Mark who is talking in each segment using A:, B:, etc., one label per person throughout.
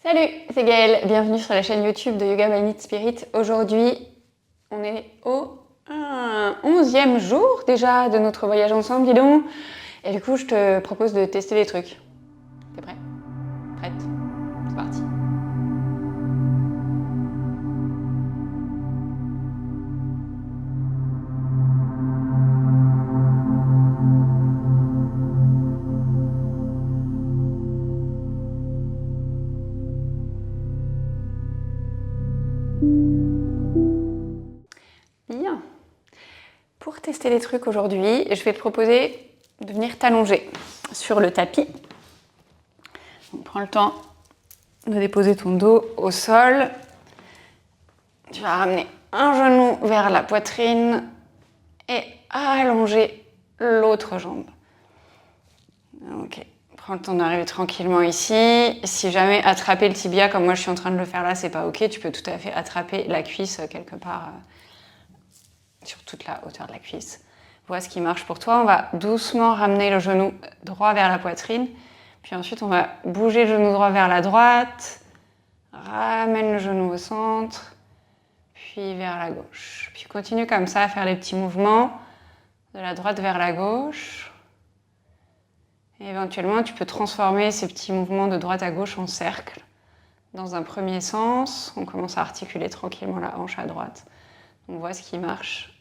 A: Salut, c'est Gaëlle, bienvenue sur la chaîne YouTube de Yoga by Meet Spirit. Aujourd'hui, on est au 11e jour déjà de notre voyage ensemble, dis donc. Et du coup, je te propose de tester des trucs. T'es prêt? Prête? C'est parti. Bien. Pour tester les trucs aujourd'hui, je vais te proposer de venir t'allonger sur le tapis. Donc, prends le temps de déposer ton dos au sol. Tu vas ramener un genou vers la poitrine et allonger l'autre jambe. Ok. Prends le temps d'arriver tranquillement ici. Si jamais attraper le tibia comme moi je suis en train de le faire là, c'est pas ok. Tu peux tout à fait attraper la cuisse quelque part sur toute la hauteur de la cuisse. Vois ce qui marche pour toi. On va doucement ramener le genou droit vers la poitrine. Puis ensuite, on va bouger le genou droit vers la droite. Ramène le genou au centre. Puis vers la gauche. Puis continue comme ça à faire les petits mouvements de la droite vers la gauche. Et éventuellement, tu peux transformer ces petits mouvements de droite à gauche en cercle. Dans un premier sens, on commence à articuler tranquillement la hanche à droite. On voit ce qui marche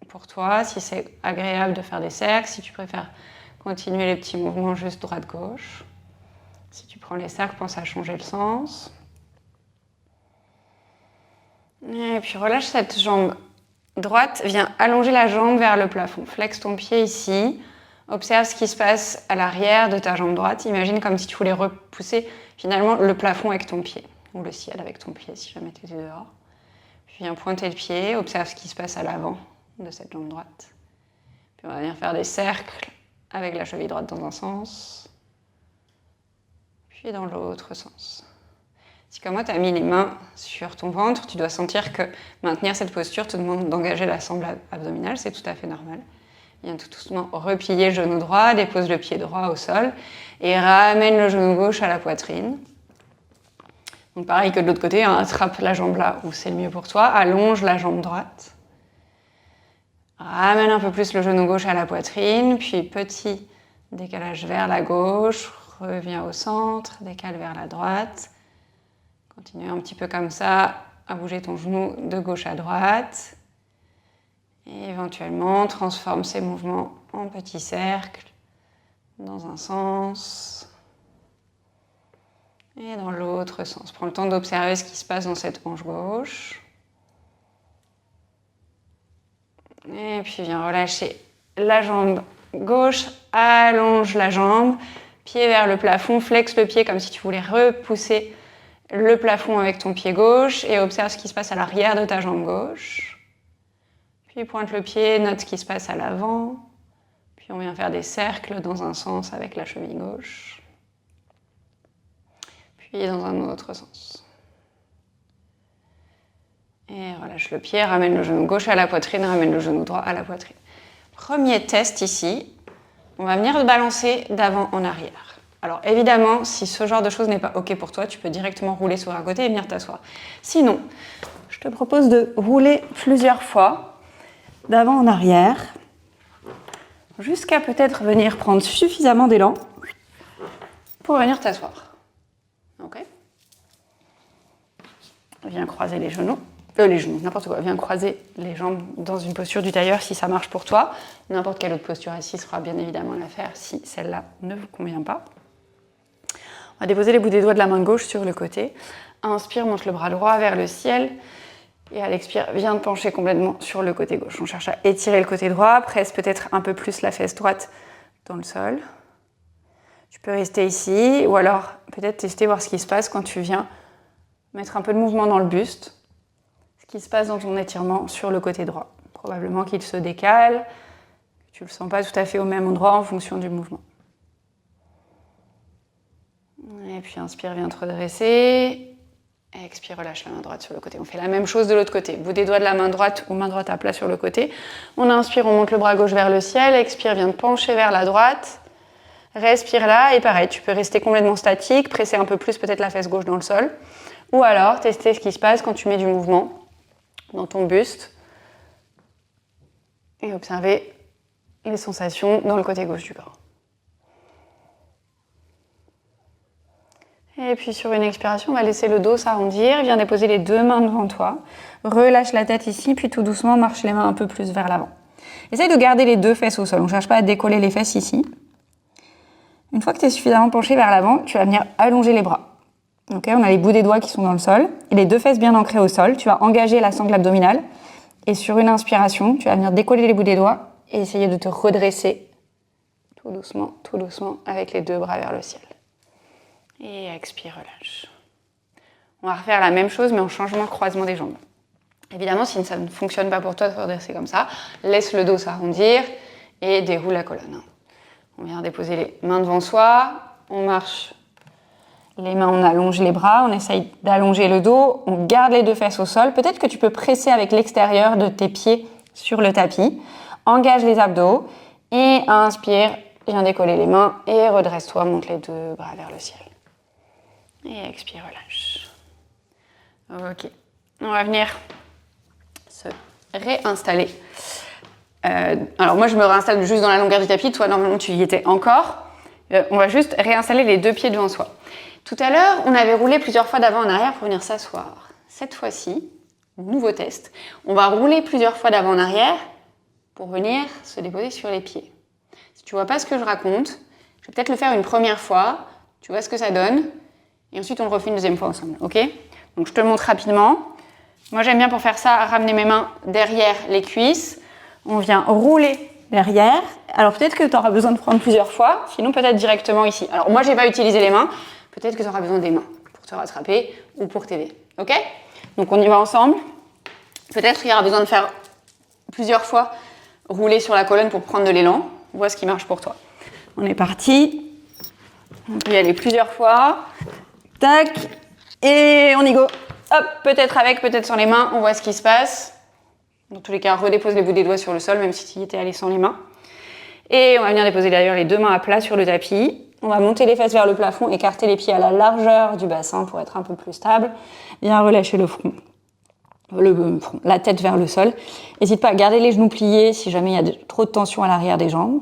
A: pour toi, si c'est agréable de faire des cercles, si tu préfères continuer les petits mouvements juste droite-gauche. Si tu prends les cercles, pense à changer le sens. Et puis relâche cette jambe droite, viens allonger la jambe vers le plafond. Flexe ton pied ici. Observe ce qui se passe à l'arrière de ta jambe droite. Imagine comme si tu voulais repousser finalement le plafond avec ton pied, ou le ciel avec ton pied si jamais tu étais dehors. Puis viens pointer le pied, observe ce qui se passe à l'avant de cette jambe droite. Puis on va venir faire des cercles avec la cheville droite dans un sens, puis dans l'autre sens. Si comme moi tu as mis les mains sur ton ventre, tu dois sentir que maintenir cette posture te demande d'engager la sangle abdominale, c'est tout à fait normal. Viens tout doucement replier le genou droit, dépose le pied droit au sol et ramène le genou gauche à la poitrine. Donc pareil que de l'autre côté, hein, attrape la jambe là où c'est le mieux pour toi, allonge la jambe droite. Ramène un peu plus le genou gauche à la poitrine, puis petit décalage vers la gauche, reviens au centre, décale vers la droite. Continue un petit peu comme ça à bouger ton genou de gauche à droite. Et éventuellement, transforme ces mouvements en petits cercles dans un sens et dans l'autre sens. Prends le temps d'observer ce qui se passe dans cette hanche gauche. Et puis viens relâcher la jambe gauche, allonge la jambe, pied vers le plafond, flexe le pied comme si tu voulais repousser le plafond avec ton pied gauche et observe ce qui se passe à l'arrière de ta jambe gauche. Puis pointe le pied, note ce qui se passe à l'avant. Puis on vient faire des cercles dans un sens avec la cheville gauche. Puis dans un autre sens. Et relâche le pied, ramène le genou gauche à la poitrine, ramène le genou droit à la poitrine. Premier test ici, on va venir balancer d'avant en arrière. Alors évidemment, si ce genre de choses n'est pas ok pour toi, tu peux directement rouler sur un côté et venir t'asseoir. Sinon, je te propose de rouler plusieurs fois d'avant en arrière, jusqu'à peut-être venir prendre suffisamment d'élan pour venir t'asseoir. Ok? Viens croiser les genoux, n'importe quoi. Viens croiser les jambes dans une posture du tailleur si ça marche pour toi. N'importe quelle autre posture assise fera bien évidemment l'affaire si celle-là ne vous convient pas. On va déposer les bouts des doigts de la main gauche sur le côté. Inspire, monte le bras droit vers le ciel. Et à l'expire, viens te pencher complètement sur le côté gauche. On cherche à étirer le côté droit, presse peut-être un peu plus la fesse droite dans le sol. Tu peux rester ici, ou alors peut-être tester, voir ce qui se passe quand tu viens mettre un peu de mouvement dans le buste. Ce qui se passe dans ton étirement sur le côté droit. Probablement qu'il se décale, que tu ne le sens pas tout à fait au même endroit en fonction du mouvement. Et puis inspire, viens te redresser. Expire, relâche la main droite sur le côté. On fait la même chose de l'autre côté. Bout des doigts de la main droite ou main droite à plat sur le côté. On inspire, on monte le bras gauche vers le ciel. Expire, viens te pencher vers la droite. Respire là et pareil, tu peux rester complètement statique, presser un peu plus peut-être la fesse gauche dans le sol. Ou alors tester ce qui se passe quand tu mets du mouvement dans ton buste et observer les sensations dans le côté gauche du corps. Et puis sur une expiration, on va laisser le dos s'arrondir. Viens déposer les deux mains devant toi. Relâche la tête ici, puis tout doucement, marche les mains un peu plus vers l'avant. Essaye de garder les deux fesses au sol. On ne cherche pas à décoller les fesses ici. Une fois que tu es suffisamment penché vers l'avant, tu vas venir allonger les bras. Okay, on a les bouts des doigts qui sont dans le sol et les deux fesses bien ancrées au sol. Tu vas engager la sangle abdominale. Et sur une inspiration, tu vas venir décoller les bouts des doigts et essayer de te redresser tout doucement, avec les deux bras vers le ciel. Et expire, relâche. On va refaire la même chose, mais en changeant le croisement des jambes. Évidemment, si ça ne fonctionne pas pour toi de te redresser comme ça, laisse le dos s'arrondir et déroule la colonne. On vient déposer les mains devant soi, on marche les mains, on allonge les bras, on essaye d'allonger le dos, on garde les deux fesses au sol. Peut-être que tu peux presser avec l'extérieur de tes pieds sur le tapis. Engage les abdos et inspire, viens décoller les mains et redresse-toi, monte les deux bras vers le ciel. Et expire, relâche. Ok, on va venir se réinstaller. Alors moi je me réinstalle juste dans la longueur du tapis, toi normalement tu y étais encore. On va juste réinstaller les deux pieds devant soi. Tout à l'heure, on avait roulé plusieurs fois d'avant en arrière pour venir s'asseoir. Cette fois-ci, nouveau test, on va rouler plusieurs fois d'avant en arrière pour venir se déposer sur les pieds. Si tu vois pas ce que je raconte, je vais peut-être le faire une première fois, tu vois ce que ça donne, et ensuite on le refait une deuxième fois ensemble, ok ? Donc je te le montre rapidement. Moi j'aime bien pour faire ça, ramener mes mains derrière les cuisses. On vient rouler derrière. Alors peut-être que tu auras besoin de prendre plusieurs fois, sinon peut-être directement ici. Alors moi j'ai pas utilisé les mains, peut-être que tu auras besoin des mains pour te rattraper ou pour t'aider, ok ? Donc on y va ensemble. Peut-être qu'il y aura besoin de faire plusieurs fois rouler sur la colonne pour prendre de l'élan. Vois ce qui marche pour toi. On est parti. On peut y aller plusieurs fois. Tac. Et on y go. Hop, peut-être avec, peut-être sans les mains. On voit ce qui se passe. Dans tous les cas, redépose les bouts des doigts sur le sol, même si tu y étais allé sans les mains. Et on va venir déposer d'ailleurs les deux mains à plat sur le tapis. On va monter les fesses vers le plafond, écarter les pieds à la largeur du bassin pour être un peu plus stable. Bien relâcher le front. La tête vers le sol. N'hésite pas à garder les genoux pliés si jamais il y a trop de tension à l'arrière des jambes.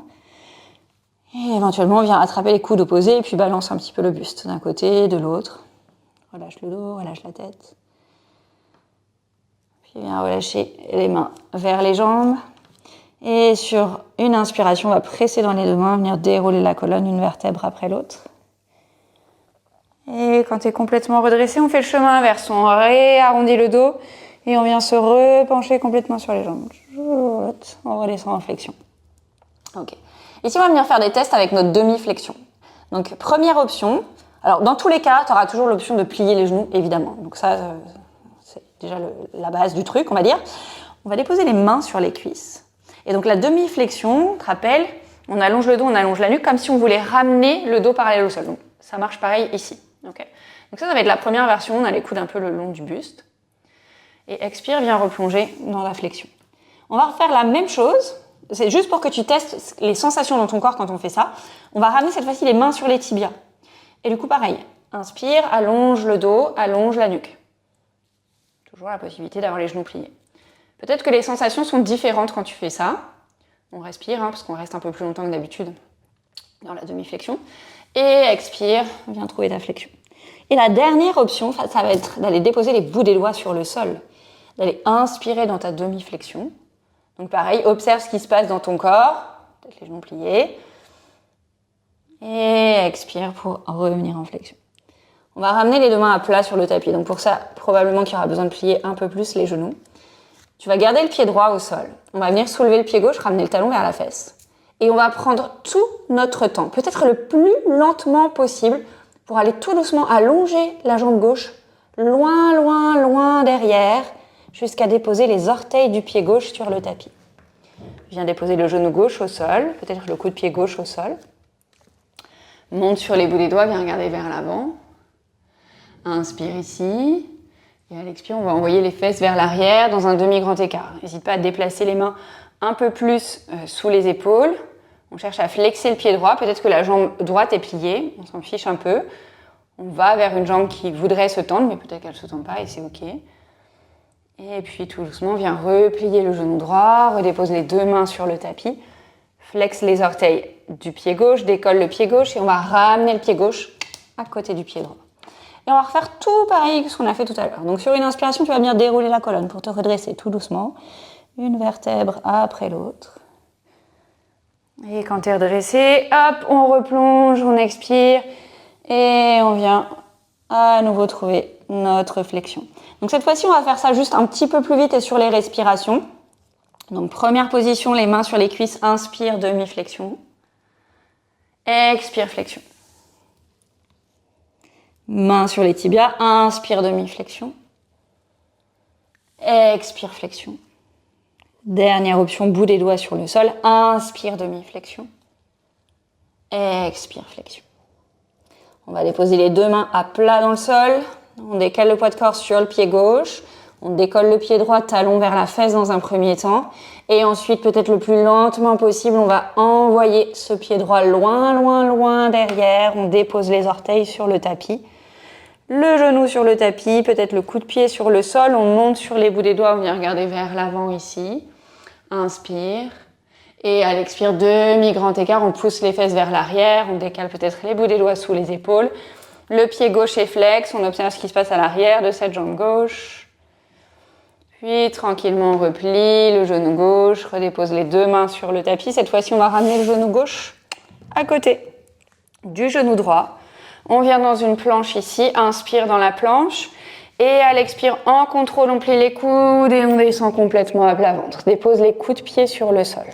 A: Et éventuellement, on vient attraper les coudes opposés et puis balance un petit peu le buste d'un côté, de l'autre. Relâche le dos, relâche la tête. Puis viens relâcher les mains vers les jambes. Et sur une inspiration, on va presser dans les deux mains, venir dérouler la colonne une vertèbre après l'autre. Et quand tu es complètement redressé, on fait le chemin inverse. On réarrondit le dos et on vient se repencher complètement sur les jambes. On redescend en flexion. Ok. Ici, on va venir faire des tests avec notre demi-flexion. Donc, première option. Alors, dans tous les cas, tu auras toujours l'option de plier les genoux, évidemment. Donc ça, c'est déjà la base du truc, on va dire. On va déposer les mains sur les cuisses. Et donc, la demi-flexion, tu te rappelles, on allonge le dos, on allonge la nuque, comme si on voulait ramener le dos parallèle au sol. Donc, ça marche pareil ici. Okay. Donc ça va être la première version. On a les coudes un peu le long du buste. Et expire, viens replonger dans la flexion. On va refaire la même chose. C'est juste pour que tu testes les sensations dans ton corps quand on fait ça. On va ramener cette fois-ci les mains sur les tibias. Et du coup, pareil. Inspire, allonge le dos, allonge la nuque. Toujours la possibilité d'avoir les genoux pliés. Peut-être que les sensations sont différentes quand tu fais ça. On respire, parce qu'on reste un peu plus longtemps que d'habitude dans la demi-flexion. Et expire, viens trouver ta flexion. Et la dernière option, ça va être d'aller déposer les bouts des doigts sur le sol. D'aller inspirer dans ta demi-flexion. Donc pareil, observe ce qui se passe dans ton corps. Peut-être les genoux pliés. Et expire pour revenir en flexion. On va ramener les deux mains à plat sur le tapis. Donc pour ça, probablement qu'il y aura besoin de plier un peu plus les genoux. Tu vas garder le pied droit au sol. On va venir soulever le pied gauche, ramener le talon vers la fesse. Et on va prendre tout notre temps, peut-être le plus lentement possible, pour aller tout doucement allonger la jambe gauche, loin, loin, loin derrière, jusqu'à déposer les orteils du pied gauche sur le tapis. Viens déposer le genou gauche au sol, peut-être le coup de pied gauche au sol. Monte sur les bouts des doigts, viens regarder vers l'avant. Inspire ici. Et à l'expire, on va envoyer les fesses vers l'arrière dans un demi-grand écart. N'hésite pas à déplacer les mains un peu plus sous les épaules. On cherche à flexer le pied droit. Peut-être que la jambe droite est pliée. On s'en fiche un peu. On va vers une jambe qui voudrait se tendre, mais peut-être qu'elle ne se tend pas et c'est OK. Et puis tout doucement, on vient replier le genou droit, redépose les deux mains sur le tapis, flexe les orteils du pied gauche, décolle le pied gauche et on va ramener le pied gauche à côté du pied droit. Et on va refaire tout pareil que ce qu'on a fait tout à l'heure. Donc sur une inspiration, tu vas bien dérouler la colonne pour te redresser tout doucement. Une vertèbre après l'autre. Et quand tu es redressé, hop, on replonge, on expire et on vient à nouveau trouver notre flexion. Donc cette fois-ci, on va faire ça juste un petit peu plus vite et sur les respirations. Donc première position, les mains sur les cuisses, inspire, demi-flexion. Expire, flexion. Mains sur les tibias, inspire, demi-flexion. Expire, flexion. Dernière option, bout des doigts sur le sol, inspire, demi-flexion. Expire, flexion. On va déposer les deux mains à plat dans le sol. On décale le poids de corps sur le pied gauche. On décolle le pied droit, talon vers la fesse dans un premier temps. Et ensuite, peut-être le plus lentement possible, on va envoyer ce pied droit loin, loin, loin derrière. On dépose les orteils sur le tapis. Le genou sur le tapis, peut-être le coup de pied sur le sol. On monte sur les bouts des doigts, on vient regarder vers l'avant ici. Inspire. Et à l'expire, demi-grand écart, on pousse les fesses vers l'arrière. On décale peut-être les bouts des doigts sous les épaules. Le pied gauche est flex. On observe ce qui se passe à l'arrière de cette jambe gauche. Puis tranquillement, on replie le genou gauche. Redépose les deux mains sur le tapis. Cette fois-ci, on va ramener le genou gauche à côté du genou droit. On vient dans une planche ici. Inspire dans la planche. Et à l'expire, en contrôle, on plie les coudes et on descend complètement à plat ventre. Dépose les coups de pied sur le sol.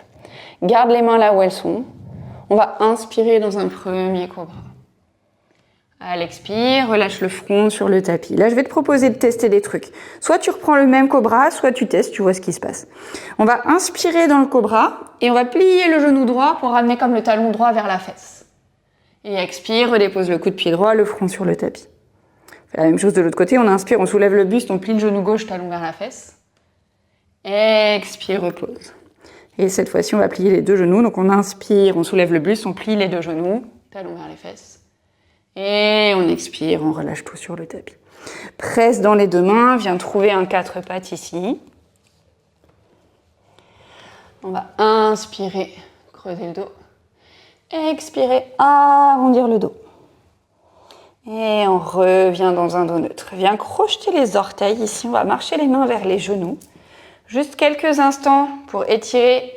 A: Garde les mains là où elles sont. On va inspirer dans un premier cobra. À l'expire, relâche le front sur le tapis. Là, je vais te proposer de tester des trucs. Soit tu reprends le même cobra, soit tu testes, tu vois ce qui se passe. On va inspirer dans le cobra et on va plier le genou droit pour ramener comme le talon droit vers la fesse. Et expire, redépose le coup de pied droit, le front sur le tapis. On fait la même chose de l'autre côté. On inspire, on soulève le buste, on plie le genou gauche, talon vers la fesse. Expire, repose. Et cette fois-ci, on va plier les deux genoux. Donc on inspire, on soulève le buste, on plie les deux genoux, talon vers les fesses. Et on expire, on relâche tout sur le tapis. Presse dans les deux mains, viens trouver un quatre pattes ici. On va inspirer, creuser le dos. Expirer, arrondir le dos. Et on revient dans un dos neutre. Viens crocheter les orteils ici, on va marcher les mains vers les genoux. Juste quelques instants pour étirer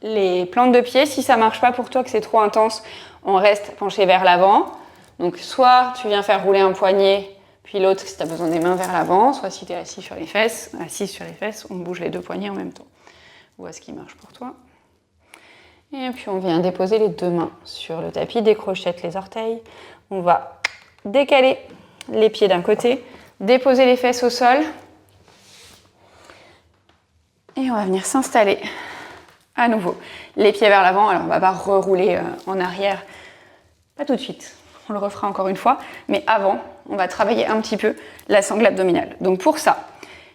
A: les plantes de pied. Si ça ne marche pas pour toi, que c'est trop intense, on reste penché vers l'avant. Donc soit tu viens faire rouler un poignet, puis l'autre si tu as besoin des mains vers l'avant, soit si tu es assis sur les fesses, on bouge les deux poignets en même temps. Vois ce qui marche pour toi. Et puis on vient déposer les deux mains sur le tapis, décrochette les orteils. On va décaler les pieds d'un côté, déposer les fesses au sol. Et on va venir s'installer à nouveau. Les pieds vers l'avant, alors on va pas rerouler en arrière, pas tout de suite. On le refera encore une fois, mais avant, on va travailler un petit peu la sangle abdominale. Donc pour ça,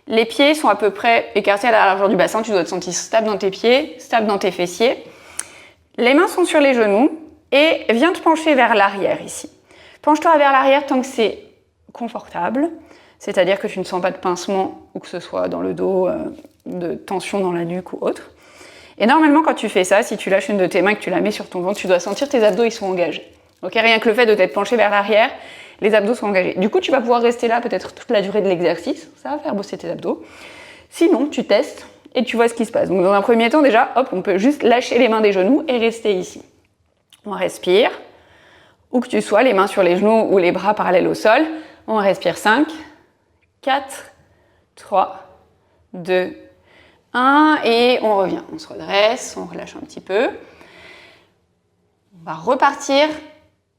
A: les pieds sont à peu près écartés à la largeur du bassin. Tu dois te sentir stable dans tes pieds, stable dans tes fessiers. Les mains sont sur les genoux et viens te pencher vers l'arrière ici. Penche-toi vers l'arrière tant que c'est confortable, c'est-à-dire que tu ne sens pas de pincement ou que ce soit dans le dos, de tension dans la nuque ou autre. Et normalement, quand tu fais ça, si tu lâches une de tes mains et que tu la mets sur ton ventre, tu dois sentir tes abdos, ils sont engagés. Okay, rien que le fait de t'être penché vers l'arrière, les abdos sont engagés. Du coup, tu vas pouvoir rester là peut-être toute la durée de l'exercice. Ça va faire bosser tes abdos. Sinon, tu testes et tu vois ce qui se passe. Donc, dans un premier temps, déjà, hop, on peut juste lâcher les mains des genoux et rester ici. On respire. Où que tu sois, les mains sur les genoux ou les bras parallèles au sol. On respire 5, 4, 3, 2, 1. Et on revient. On se redresse, on relâche un petit peu. On va repartir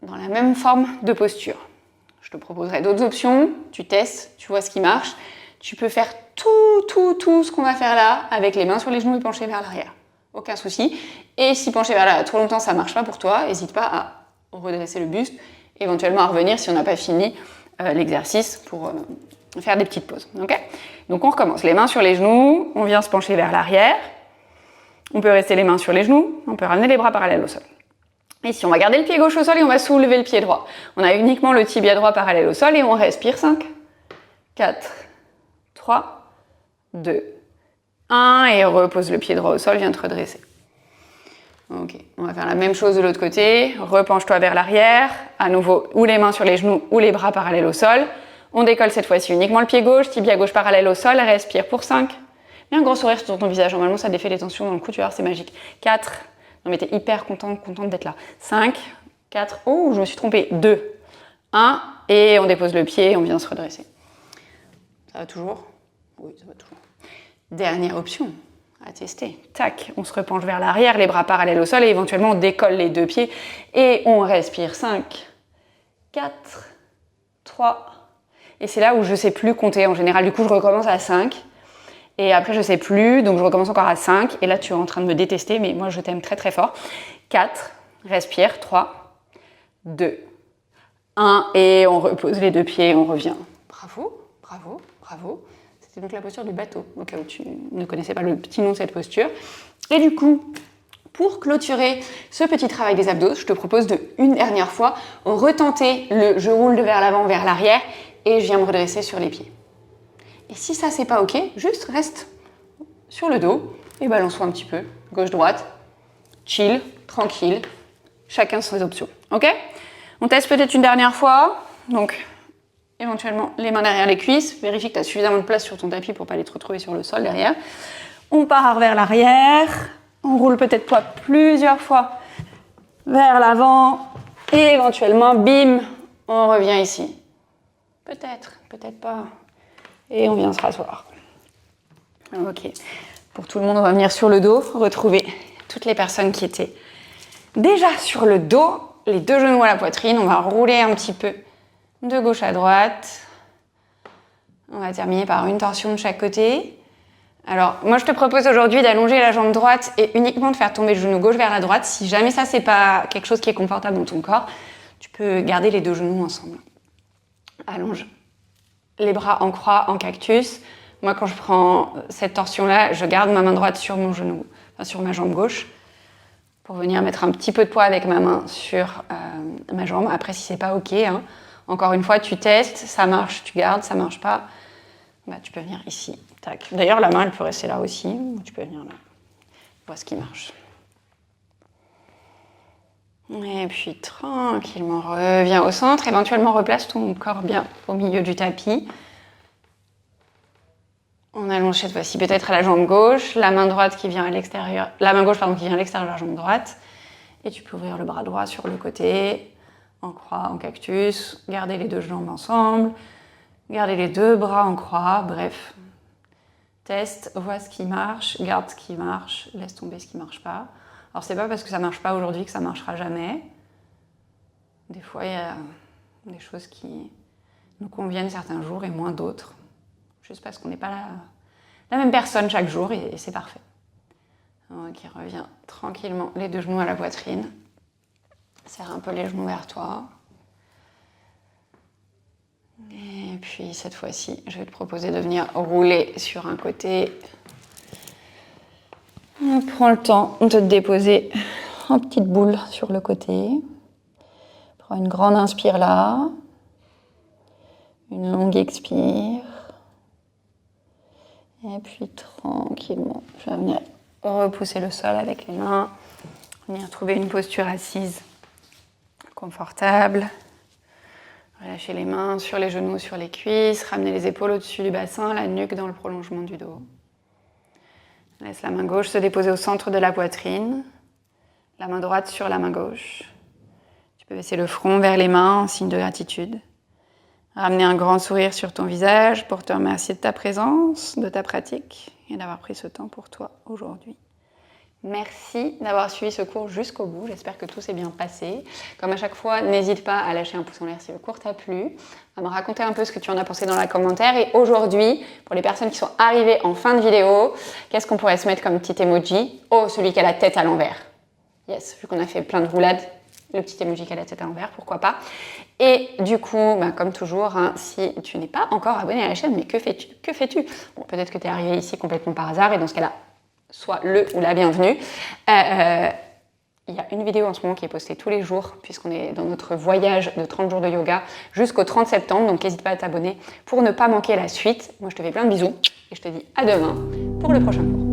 A: dans la même forme de posture. Je te proposerai d'autres options, tu testes, tu vois ce qui marche. Tu peux faire tout ce qu'on va faire là avec les mains sur les genoux et pencher vers l'arrière. Aucun souci. Et si pencher vers l'arrière trop longtemps, ça ne marche pas pour toi, n'hésite pas à redresser le buste, éventuellement à revenir si on n'a pas fini l'exercice pour faire des petites pauses. Okay ? Donc on recommence. Les mains sur les genoux, on vient se pencher vers l'arrière. On peut rester les mains sur les genoux, on peut ramener les bras parallèles au sol. Ici, on va garder le pied gauche au sol et on va soulever le pied droit. On a uniquement le tibia droit parallèle au sol et on respire 5, 4, 3, 2, 1 et repose le pied droit au sol, viens te redresser. Ok, on va faire la même chose de l'autre côté. Repenche-toi vers l'arrière, à nouveau ou les mains sur les genoux ou les bras parallèles au sol. On décolle cette fois-ci uniquement le pied gauche, tibia gauche parallèle au sol, respire pour 5. Mets un grand sourire sur ton visage, normalement ça défait les tensions dans le cou, tu vois, c'est magique. 4, non mais t'es hyper contente d'être là. 5, 4, oh je me suis trompée, 2, 1 et on dépose le pied et on vient se redresser. Ça va toujours? Oui, ça va toujours. Dernière option à tester. Tac, on se repenche vers l'arrière, les bras parallèles au sol et éventuellement on décolle les deux pieds et on respire 5, 4, 3 et c'est là où je ne sais plus compter en général. Du coup, je recommence à 5 et après je ne sais plus, donc je recommence encore à 5 et là tu es en train de me détester mais moi je t'aime très très fort. 4, respire, 3, 2, 1 et on repose les deux pieds et on revient. Bravo, bravo, bravo. C'est donc la posture du bateau, au cas où tu ne connaissais pas le petit nom de cette posture. Et du coup, pour clôturer ce petit travail des abdos, je te propose de, une dernière fois, retenter le je roule de vers l'avant, vers l'arrière et je viens me redresser sur les pieds. Et si ça, c'est pas OK, juste reste sur le dos et balance-toi un petit peu, gauche-droite, chill, tranquille, chacun ses options. OK? On teste peut-être une dernière fois, donc éventuellement les mains derrière les cuisses, vérifie que tu as suffisamment de place sur ton tapis pour ne pas aller te retrouver sur le sol derrière. On part vers l'arrière, on roule peut-être toi plusieurs fois vers l'avant et éventuellement, bim, on revient ici. Peut-être, peut-être pas. Et on vient se rasseoir. Ok, pour tout le monde, on va venir sur le dos, retrouver toutes les personnes qui étaient déjà sur le dos, les deux genoux à la poitrine, on va rouler un petit peu de gauche à droite. On va terminer par une torsion de chaque côté. Alors, moi, je te propose aujourd'hui d'allonger la jambe droite et uniquement de faire tomber le genou gauche vers la droite. Si jamais ça, c'est pas quelque chose qui est confortable dans ton corps, tu peux garder les deux genoux ensemble. Allonge les bras en croix, en cactus. Moi, quand je prends cette torsion-là, je garde ma main droite sur mon genou, enfin, sur ma jambe gauche, pour venir mettre un petit peu de poids avec ma main sur ma jambe. Après, si c'est pas OK, hein, encore une fois, tu testes, ça marche, tu gardes, ça marche pas, bah, tu peux venir ici. Tac. D'ailleurs, la main, elle peut rester là aussi, ou tu peux venir là. Vois ce qui marche. Et puis, tranquillement, reviens au centre. Éventuellement, replace ton corps bien au milieu du tapis. On allonge cette fois-ci peut-être à la jambe gauche, la main droite qui vient à l'extérieur, la main gauche pardon qui vient à l'extérieur de la jambe droite. Et tu peux ouvrir le bras droit sur le côté, en croix, en cactus, garder les deux jambes ensemble, garder les deux bras en croix, bref. Teste, vois ce qui marche, garde ce qui marche, laisse tomber ce qui ne marche pas. Alors c'est pas parce que ça ne marche pas aujourd'hui que ça ne marchera jamais. Des fois il y a des choses qui nous conviennent certains jours et moins d'autres. Juste parce qu'on n'est pas la même personne chaque jour et c'est parfait. Ok, reviens tranquillement, les deux genoux à la poitrine. Serre un peu les genoux vers toi. Et puis cette fois-ci, je vais te proposer de venir rouler sur un côté. Prends le temps de te déposer en petite boule sur le côté. Prends une grande inspire là. Une longue expire. Et puis tranquillement, je vais venir repousser le sol avec les mains. Venir trouver une posture assise confortable. Relâcher les mains sur les genoux, sur les cuisses. Ramener les épaules au-dessus du bassin, la nuque dans le prolongement du dos. Laisse la main gauche se déposer au centre de la poitrine. La main droite sur la main gauche. Tu peux baisser le front vers les mains en signe de gratitude. Ramener un grand sourire sur ton visage pour te remercier de ta présence, de ta pratique et d'avoir pris ce temps pour toi aujourd'hui. Merci d'avoir suivi ce cours jusqu'au bout. J'espère que tout s'est bien passé. Comme à chaque fois, n'hésite pas à lâcher un pouce en l'air si le cours t'a plu, à me raconter un peu ce que tu en as pensé dans les commentaires. Et aujourd'hui, pour les personnes qui sont arrivées en fin de vidéo, qu'est-ce qu'on pourrait se mettre comme petit emoji? Oh, celui qui a la tête à l'envers. Yes, vu qu'on a fait plein de roulades, le petit emoji qui a la tête à l'envers, pourquoi pas. Et du coup, comme toujours, hein, si tu n'es pas encore abonné à la chaîne, mais que fais-tu? Bon, peut-être que tu es arrivé ici complètement par hasard et dans ce cas-là, sois le ou la bienvenue. Il y a une vidéo en ce moment qui est postée tous les jours puisqu'on est dans notre voyage de 30 jours de yoga jusqu'au 30 septembre. Donc n'hésite pas à t'abonner pour ne pas manquer la suite. Moi je te fais plein de bisous et je te dis à demain pour le prochain cours.